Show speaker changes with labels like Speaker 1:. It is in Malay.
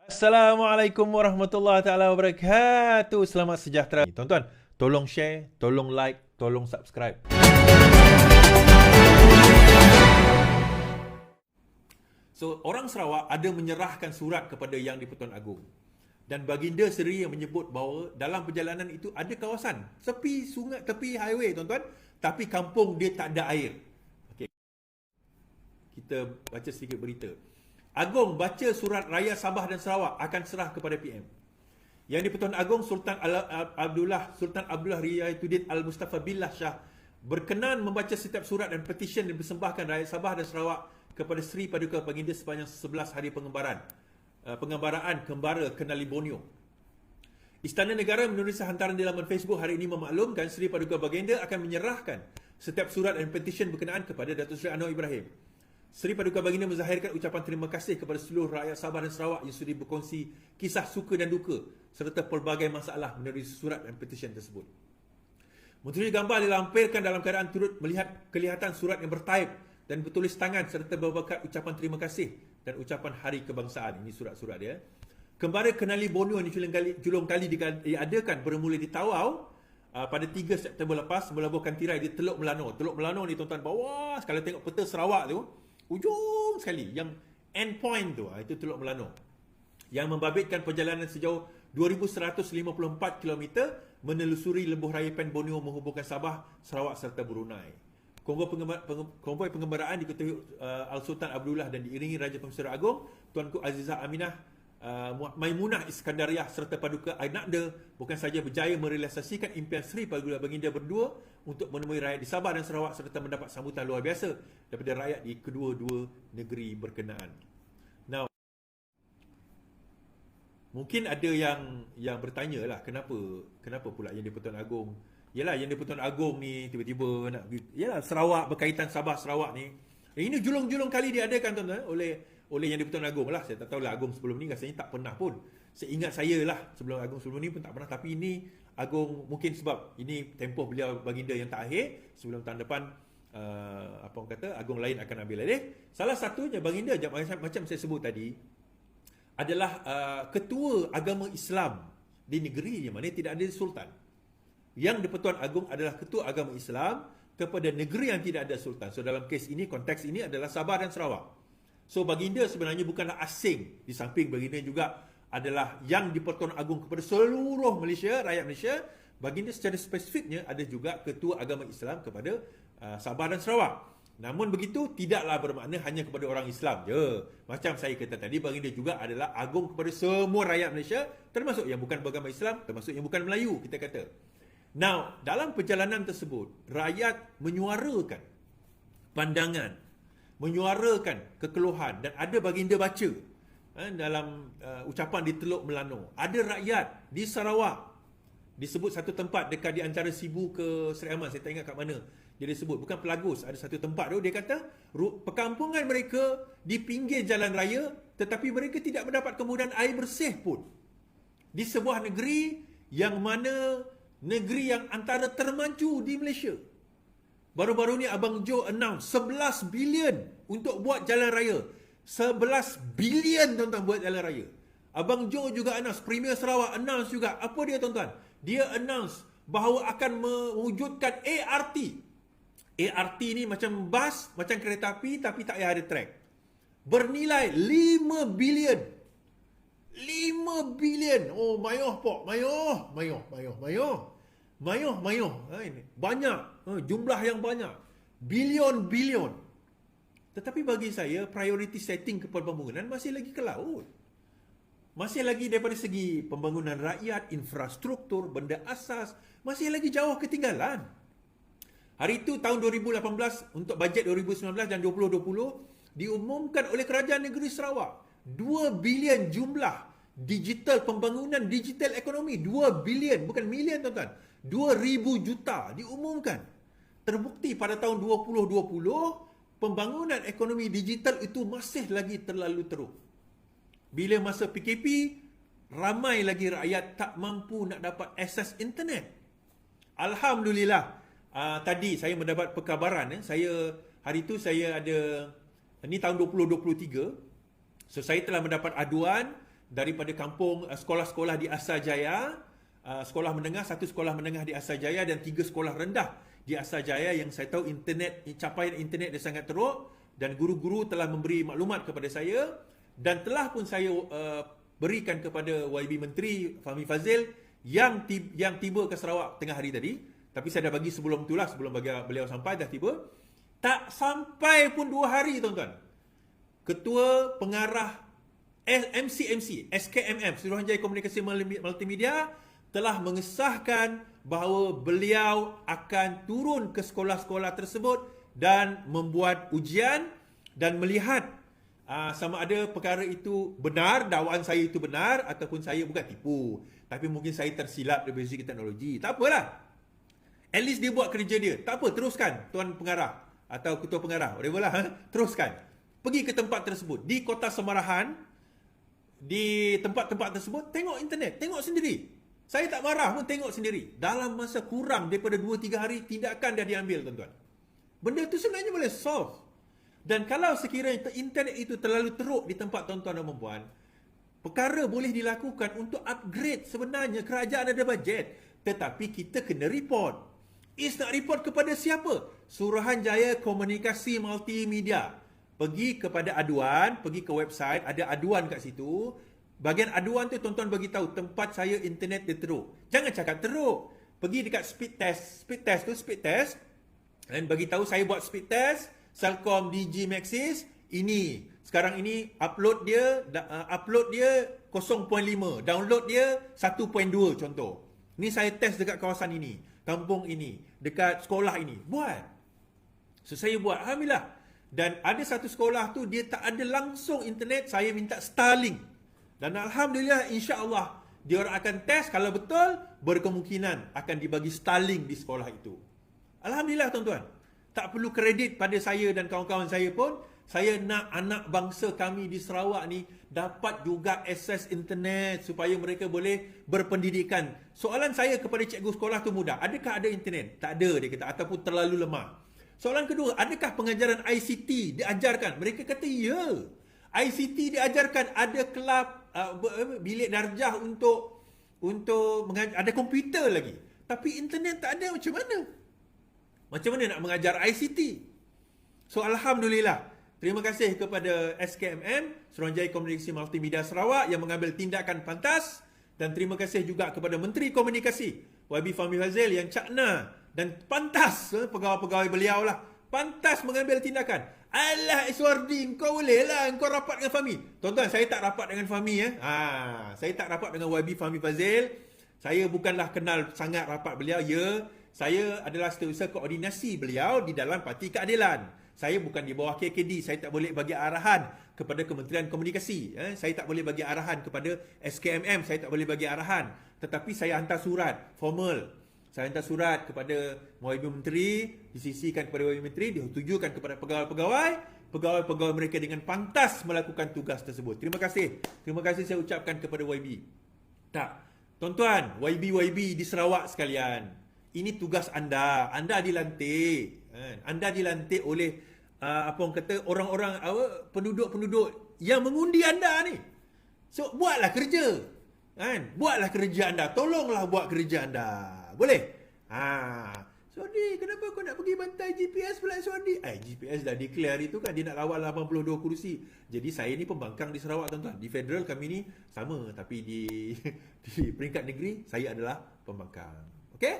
Speaker 1: Assalamualaikum warahmatullahi taala wabarakatuh. Selamat sejahtera. Tuan-tuan, tolong share, tolong like, tolong subscribe. So, orang Sarawak ada menyerahkan surat kepada Yang di-Pertuan Agong. Dan baginda sendiri yang menyebut bahawa dalam perjalanan itu ada kawasan tepi sungai, tepi highway tuan-tuan, tapi kampung dia tak ada air. Okey. Kita baca sedikit berita. Agong baca surat raya Sabah dan Sarawak akan serah kepada PM. Yang di-Pertuan Agong Sultan Abdullah Riayatuddin Al-Mustafa Billah Shah berkenan membaca setiap surat dan petisyen yang dipersembahkan rakyat Sabah dan Sarawak kepada Seri Paduka Baginda sepanjang 11 hari pengembaraan Kembara Kenali Borneo. Istana Negara menulis hantaran di laman Facebook hari ini memaklumkan Seri Paduka Baginda akan menyerahkan setiap surat dan petisyen berkenaan kepada Datuk Seri Anwar Ibrahim. Seri Paduka Baginda menzahirkan ucapan terima kasih kepada seluruh rakyat Sabah dan Sarawak yang sudi berkongsi kisah suka dan duka serta pelbagai masalah melalui surat dan petisyen tersebut. Menteri gambar dilampirkan dalam keadaan turut melihat kelihatan surat yang bertaip dan bertulis tangan serta berbakat ucapan terima kasih dan ucapan hari kebangsaan. Ini surat-surat dia. Kembara Kenali Borneo ni julung kali diadakan bermula di Tawau pada 3 September lepas melabuhkan tirai di Teluk Melano. Teluk Melano ni tuan-tuan bawah, kalau tengok peta Sarawak tu, ujung sekali yang end point tu, itu Teluk Melano, yang membabitkan perjalanan sejauh 2154 km menelusuri lembuh raya Pen Borneo menghubungkan Sabah, Sarawak serta Brunei. Konvoi pengembaraan diketuai Al-Sultan Abdullah dan diiringi Raja Pemerintah Agong Tuanku Azizah Aminah Maimunah Iskandariah serta Paduka Ainakda bukan saja berjaya merealisasikan impian Seri Paduka Baginda berdua untuk menemui rakyat di Sabah dan Sarawak serta mendapat sambutan luar biasa daripada rakyat di kedua-dua negeri berkenaan. Now, mungkin ada yang bertanya lah, kenapa pula Yang di-Pertuan Agong? Yalah, Yang di-Pertuan Agong ni tiba-tiba nak, yalah, Sarawak berkaitan Sabah Sarawak ni. Ini julung-julung kali diadakan tuan-tuan oleh Yang di-Pertuan Agong lah. Saya tak tahulah Agong sebelum ni rasanya tak pernah pun. Seingat saya lah sebelum Agong sebelum ni pun tak pernah, tapi ini Agong mungkin sebab ini tempoh beliau baginda yang terakhir sebelum tahun depan apa orang kata Agong lain akan ambil alih. Salah satunya baginda macam saya sebut tadi adalah ketua agama Islam di negeri yang mana tidak ada sultan. Yang di-Pertuan Agong adalah ketua agama Islam kepada negeri yang tidak ada sultan. So dalam kes ini, konteks ini adalah Sabah dan Sarawak. So baginda sebenarnya bukanlah asing. Di samping baginda juga adalah Yang di-Pertuan Agong kepada seluruh Malaysia, rakyat Malaysia. Baginda secara spesifiknya ada juga ketua agama Islam kepada Sabah dan Sarawak. Namun begitu tidaklah bermakna hanya kepada orang Islam je. Macam saya kata tadi, baginda juga adalah agung kepada semua rakyat Malaysia, termasuk yang bukan beragama Islam, termasuk yang bukan Melayu, kita kata. Now, dalam perjalanan tersebut, rakyat menyuarakan pandangan, menyuarakan kekeluhan, dan ada baginda baca dalam ucapan di Teluk Melano. Ada rakyat di Sarawak, disebut satu tempat dekat di antara Sibu ke Seri Aman, saya tak ingat kat mana dia disebut, bukan Pelagus, ada satu tempat tu dia kata perkampungan mereka di pinggir jalan raya, tetapi mereka tidak mendapat kemudahan air bersih pun di sebuah negeri yang mana negeri yang antara termaju di Malaysia. Baru-baru ni Abang Jo announce 11 bilion untuk buat jalan raya. 11 bilion tuan-tuan buat jalan raya. Abang Jo juga announce, Premier Sarawak announce juga. Apa dia tuan-tuan? Dia announce bahawa akan mewujudkan ART. ART ni macam bas, macam kereta api tapi tak payah ada track. Bernilai 5 bilion. 5 bilion. Oh, mayoh pok. Mayoh. Banyak. Jumlah yang banyak. Bilion. Tetapi bagi saya, priority setting kepada pembangunan masih lagi ke laut. Masih lagi daripada segi pembangunan rakyat, infrastruktur, benda asas, masih lagi jauh ketinggalan. Hari itu tahun 2018 untuk bajet 2019 dan 2020 diumumkan oleh Kerajaan Negeri Sarawak 2 bilion jumlah digital, pembangunan digital ekonomi. 2 bilion, bukan milion tuan-tuan. 2,000 juta diumumkan. Terbukti pada tahun 2020 pembangunan ekonomi digital itu masih lagi terlalu teruk. Bila masa PKP, ramai lagi rakyat tak mampu nak dapat akses internet. Alhamdulillah, tadi saya mendapat perkabaran. Hari itu saya ada, ini tahun 2023, so saya telah mendapat aduan daripada kampung, sekolah-sekolah di Asajaya, sekolah menengah, satu sekolah menengah di Asajaya dan 3 sekolah rendah di Asajaya yang saya tahu capaian internet dia sangat teruk, dan guru-guru telah memberi maklumat kepada saya dan telah pun saya berikan kepada YB Menteri Fahmi Fadzil yang tiba ke Sarawak tengah hari tadi. Tapi saya dah bagi sebelum itulah, sebelum beliau sampai dah tiba. Tak sampai pun 2 hari tuan-tuan, Ketua Pengarah MCMC, SKMM, Suruhanjaya Komunikasi Multimedia telah mengesahkan bahawa beliau akan turun ke sekolah-sekolah tersebut dan membuat ujian dan melihat sama ada perkara itu benar, dakwaan saya itu benar ataupun saya bukan tipu. Tapi mungkin saya tersilap dari segi teknologi. Tak apalah. At least dia buat kerja dia. Tak apa, teruskan Tuan Pengarah atau Ketua Pengarah. Whatever lah. Teruskan. Pergi ke tempat tersebut. Di Kota Semarahan, di tempat-tempat tersebut, tengok internet. Tengok sendiri. Saya tak marah pun, tengok sendiri. Dalam masa kurang daripada 2-3 hari, tindakan dah diambil tuan-tuan. Benda itu sebenarnya boleh solve. Dan kalau sekiranya internet itu terlalu teruk di tempat tuan-tuan dan puan-puan, perkara boleh dilakukan untuk upgrade. Sebenarnya kerajaan ada bajet, tetapi kita kena report. Is nak report kepada siapa? Suruhanjaya Komunikasi Multimedia. Pergi kepada aduan, pergi ke website, ada aduan kat situ. Bahagian aduan tu tuan-tuan bagi tahu tempat saya internet dia teruk. Jangan cakap teruk. Pergi dekat speed test dan bagi tahu saya buat speed test Celcom DG Maxis ini. Sekarang ini upload dia 0.5, download dia 1.2 contoh. Ni saya test dekat kawasan ini, kampung ini, dekat sekolah ini. Buat. So saya buat, alhamdulillah. Dan ada satu sekolah tu dia tak ada langsung internet, saya minta Starlink. Dan alhamdulillah, insya-Allah dia orang akan test, kalau betul berkemungkinan akan dibagi Starlink di sekolah itu. Alhamdulillah tuan-tuan. Tak perlu kredit pada saya dan kawan-kawan saya pun. Saya nak anak bangsa kami di Sarawak ni dapat juga akses internet supaya mereka boleh berpendidikan. Soalan saya kepada cikgu sekolah tu mudah. Adakah ada internet? Tak ada, dia kata, ataupun terlalu lemah. Soalan kedua, adakah pengajaran ICT diajarkan? Mereka kata ya. ICT diajarkan, ada kelab, bilik darjah untuk ada komputer lagi. Tapi internet tak ada, macam mana? Macam mana nak mengajar ICT? So alhamdulillah. Terima kasih kepada SKMM, Suruhanjaya Komunikasi Multimedia Sarawak yang mengambil tindakan pantas, dan terima kasih juga kepada Menteri Komunikasi YB Fahmi Fadzil yang cakna dan pantas, pegawai-pegawai beliau lah, pantas mengambil tindakan. Alah Iswardi, kau boleh lah, kau rapat dengan Fahmi. Tuan-tuan, saya tak rapat dengan Fahmi. Saya tak rapat dengan YB Fahmi Fadzil. Saya bukanlah kenal sangat rapat beliau. Ya, saya adalah setiausaha koordinasi beliau di dalam Parti Keadilan. Saya bukan di bawah KKD. Saya tak boleh bagi arahan kepada Kementerian Komunikasi. Saya tak boleh bagi arahan kepada SKMM. Saya tak boleh bagi arahan. Tetapi saya hantar surat formal. Saya hantar surat kepada YB Menteri, disisikan kepada YB Menteri, ditujukan kepada pegawai-pegawai mereka dengan pantas melakukan tugas tersebut. Terima kasih. Terima kasih saya ucapkan kepada YB. Tak. Tuan-tuan, YB di Sarawak sekalian, ini tugas anda. Anda dilantik. Anda dilantik oleh orang-orang, penduduk-penduduk yang mengundi anda ni. So, buatlah kerja. Buatlah kerja anda. Tolonglah buat kerja anda. Boleh? Suardi, kenapa kau nak pergi bantai GPS pula Suardi? GPS dah declare itu kan, dia nak lawan 82 kursi. Jadi saya ni pembangkang di Sarawak tuan-tuan. Di federal kami ni sama, tapi di peringkat negeri saya adalah pembangkang. Okey?